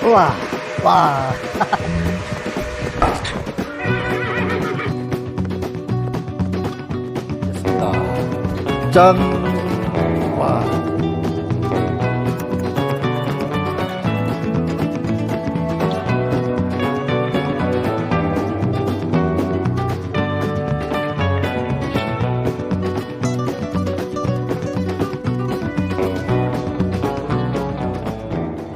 우와, 와. 됐습니다. 짠. 와.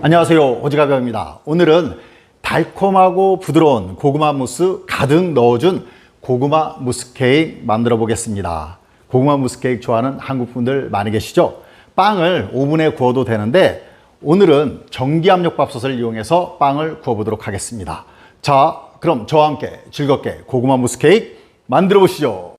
안녕하세요, 오지가벼입니다. 오늘은 달콤하고 부드러운 고구마 무스 가득 넣어준 고구마 무스 케이크 만들어 보겠습니다. 고구마 무스 케이크 좋아하는 한국 분들 많이 계시죠? 빵을 오븐에 구워도 되는데 오늘은 전기압력밥솥을 이용해서 빵을 구워보도록 하겠습니다. 자, 그럼 저와 함께 즐겁게 고구마 무스 케이크 만들어 보시죠.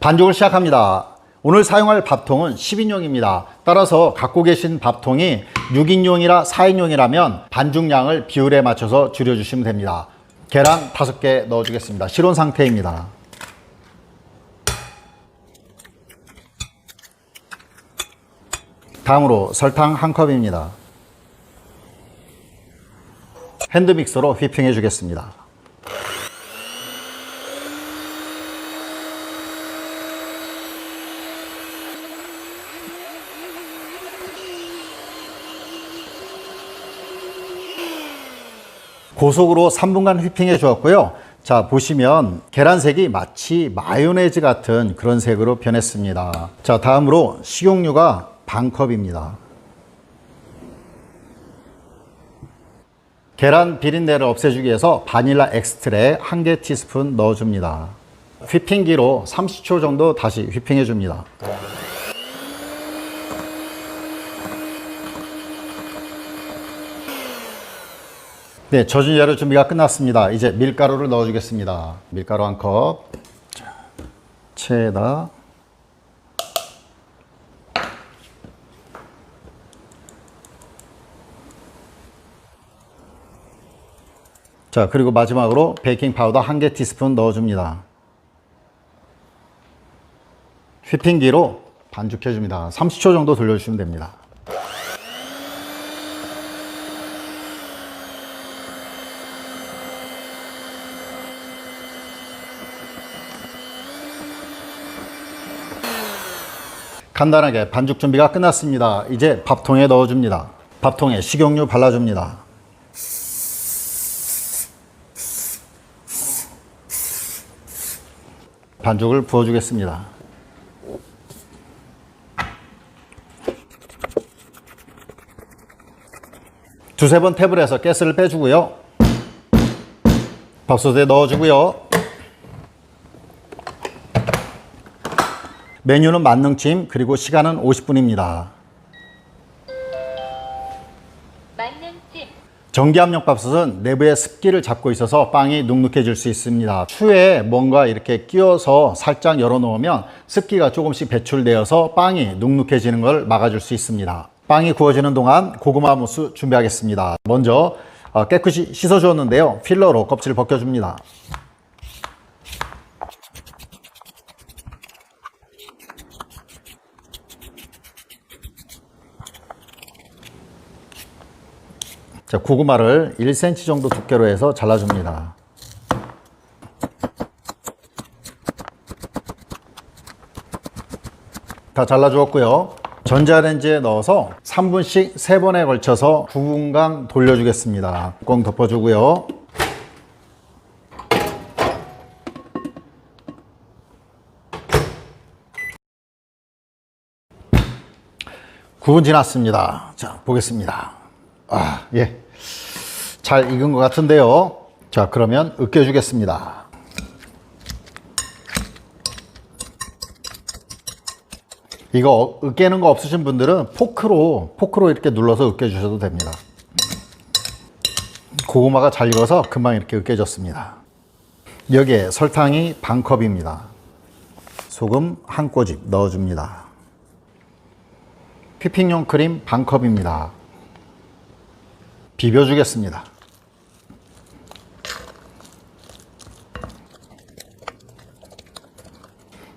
반죽을 시작합니다. 오늘 사용할 밥통은 10인용입니다. 따라서 갖고 계신 밥통이 6인용이라 4인용이라면 반죽량을 비율에 맞춰서 줄여주시면 됩니다. 계란 5개 넣어주겠습니다. 실온 상태입니다. 다음으로 설탕 1컵입니다. 핸드믹서로 휘핑해 주겠습니다. 고속으로 3분간 휘핑해 주었고요. 자, 보시면 계란색이 마치 마요네즈 같은 그런 색으로 변했습니다. 자, 다음으로 식용유가 반컵입니다. 계란 비린내를 없애주기 위해서 바닐라 엑스트랙 1개 티스푼 넣어줍니다. 휘핑기로 30초 정도 다시 휘핑해 줍니다. 네, 젖은 재료 준비가 끝났습니다. 이제 밀가루를 넣어주겠습니다. 밀가루 1컵. 체에다. 자, 그리고 마지막으로 베이킹 파우더 1개 티스푼 넣어줍니다. 휘핑기로 반죽해줍니다. 30초 정도 돌려주시면 됩니다. 간단하게 반죽 준비가 끝났습니다. 이제 밥통에 넣어줍니다. 밥통에 식용유 발라줍니다. 반죽을 부어주겠습니다. 두세 번 탭을 해서 가스를 빼주고요. 밥솥에 넣어주고요. 메뉴는 만능찜, 그리고 시간은 50분입니다. 만능찜. 전기압력밥솥은 내부에 습기를 잡고 있어서 빵이 눅눅해질 수 있습니다. 추에 뭔가 이렇게 끼워서 살짝 열어놓으면 습기가 조금씩 배출되어서 빵이 눅눅해지는 걸 막아줄 수 있습니다. 빵이 구워지는 동안 고구마 무스 준비하겠습니다. 먼저 깨끗이 씻어 주었는데요. 필러로 껍질을 벗겨줍니다. 자, 고구마를 1cm 정도 두께로 해서 잘라줍니다. 다 잘라주었고요. 전자레인지에 넣어서 3분씩 3번에 걸쳐서 9분간 돌려주겠습니다. 뚜껑 덮어주고요. (9분) 지났습니다. 자, 보겠습니다. 예. 잘 익은 것 같은데요. 자, 그러면 으깨주겠습니다. 이거 으깨는 거 없으신 분들은 포크로 이렇게 눌러서 으깨주셔도 됩니다. 고구마가 잘 익어서 금방 이렇게 으깨졌습니다. 여기에 설탕이 반컵입니다. 소금 한 꼬집 넣어줍니다. 휘핑용 크림 반컵입니다. 비벼주겠습니다.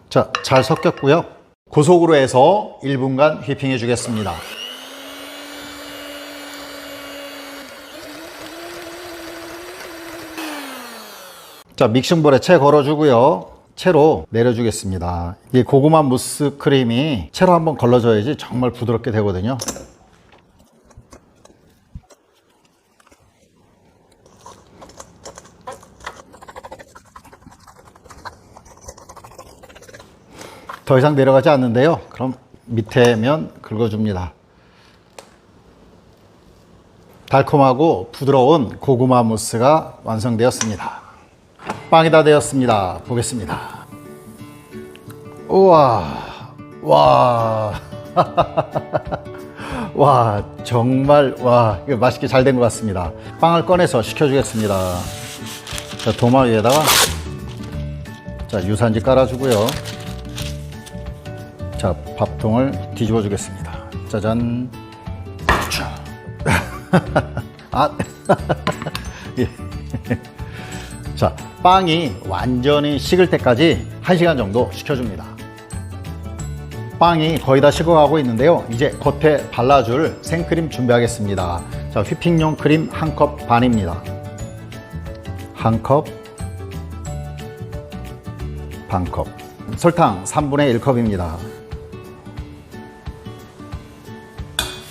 자, 잘 섞였고요. 고속으로 해서 1분간 휘핑해 주겠습니다. 자, 믹싱볼에 채 걸어주고요. 채로 내려주겠습니다. 이 고구마 무스 크림이 채로 한번 걸러줘야지 정말 부드럽게 되거든요. 더 이상 내려가지 않는데요. 그럼 밑에 면 긁어줍니다. 달콤하고 부드러운 고구마 무스가 완성되었습니다. 빵이 다 되었습니다. 보겠습니다. 우와, 와, 와, 정말, 와, 이거 맛있게 잘 된 것 같습니다. 빵을 꺼내서 식혀주겠습니다. 자, 도마 위에다가, 자, 유산지 깔아주고요. 자, 밥통을 뒤집어 주겠습니다. 짜잔. 아, 예. 자, 빵이 완전히 식을 때까지 1시간 정도 식혀줍니다. 빵이 거의 다 식어가고 있는데요. 이제 겉에 발라줄 생크림 준비하겠습니다. 자, 휘핑용 크림 1컵 반입니다. 1컵, 반컵. 설탕 3분의 1컵입니다.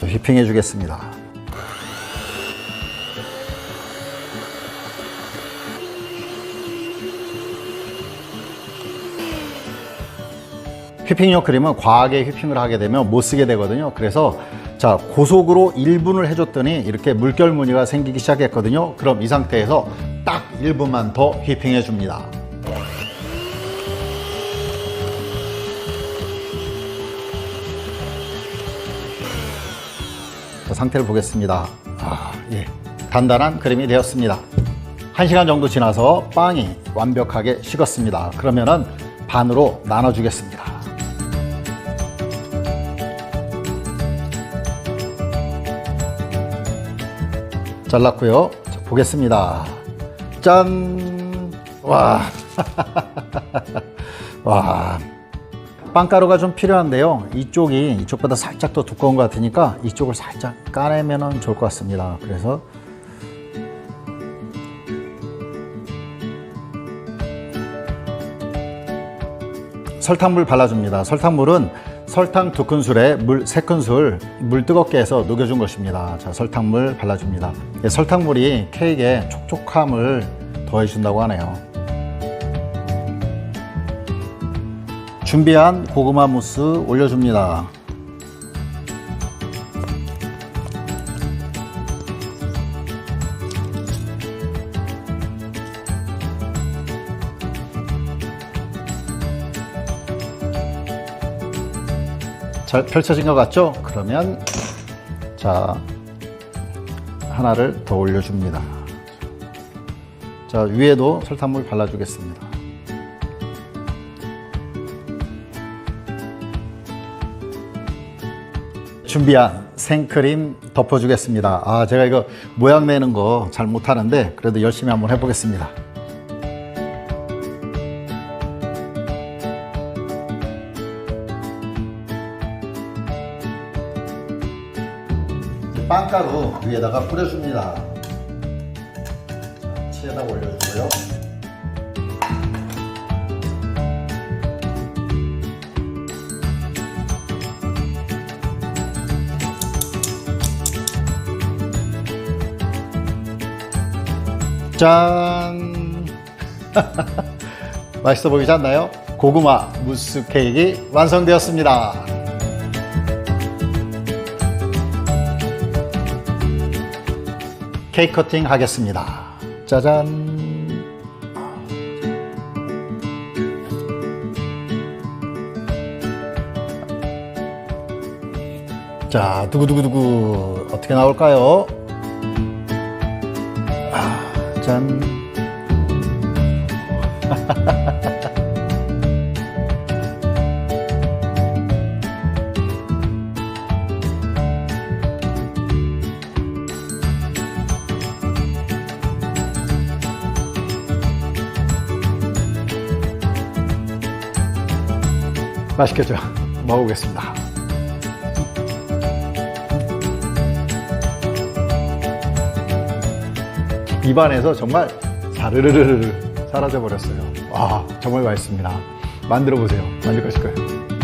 휘핑해 주겠습니다. 휘핑용 크림은 과하게 휘핑을 하게 되면 못 쓰게 되거든요. 그래서 자, 고속으로 1분을 해줬더니 이렇게 물결 무늬가 생기기 시작했거든요. 그럼 이 상태에서 딱 1분만 더 휘핑해 줍니다. 자, 상태를 보겠습니다. 아, 예. 단단한 크림이 되었습니다. 1시간 정도 지나서 빵이 완벽하게 식었습니다. 그러면은 반으로 나눠주겠습니다. 잘랐고요. 자, 보겠습니다. 짠! 와. 와. 빵가루가 좀 필요한데요. 이쪽이 이쪽보다 살짝 더 두꺼운 것 같으니까 이쪽을 살짝 까내면 좋을 것 같습니다. 그래서 설탕물 발라줍니다. 설탕물은 설탕 2큰술에 물 3큰술 물 뜨겁게 해서 녹여준 것입니다. 자, 설탕물 발라줍니다. 설탕물이 케이크에 촉촉함을 더해준다고 하네요. 준비한 고구마 무스 올려줍니다. 잘 펼쳐진 것 같죠? 그러면 자, 하나를 더 올려줍니다. 자, 위에도 설탕물 발라주겠습니다. 준비한 생크림 덮어주겠습니다. 아, 제가 이거 모양 내는 거 잘 못하는데 그래도 열심히 한번 해보겠습니다. 빵가루 위에다가 뿌려줍니다. 치에다가 올려주고요. 짠! 맛있어 보이지 않나요? 고구마 무스 케이크 완성되었습니다. 케이크 커팅 하겠습니다. 짜잔! 자, 두구두구두구 어떻게 나올까요? 짠! 맛있겠죠? 먹어보겠습니다. 입안에서 정말 사르르르르 사라져 버렸어요. 와, 정말 맛있습니다. 만들어 보세요. 만족하실 거예요.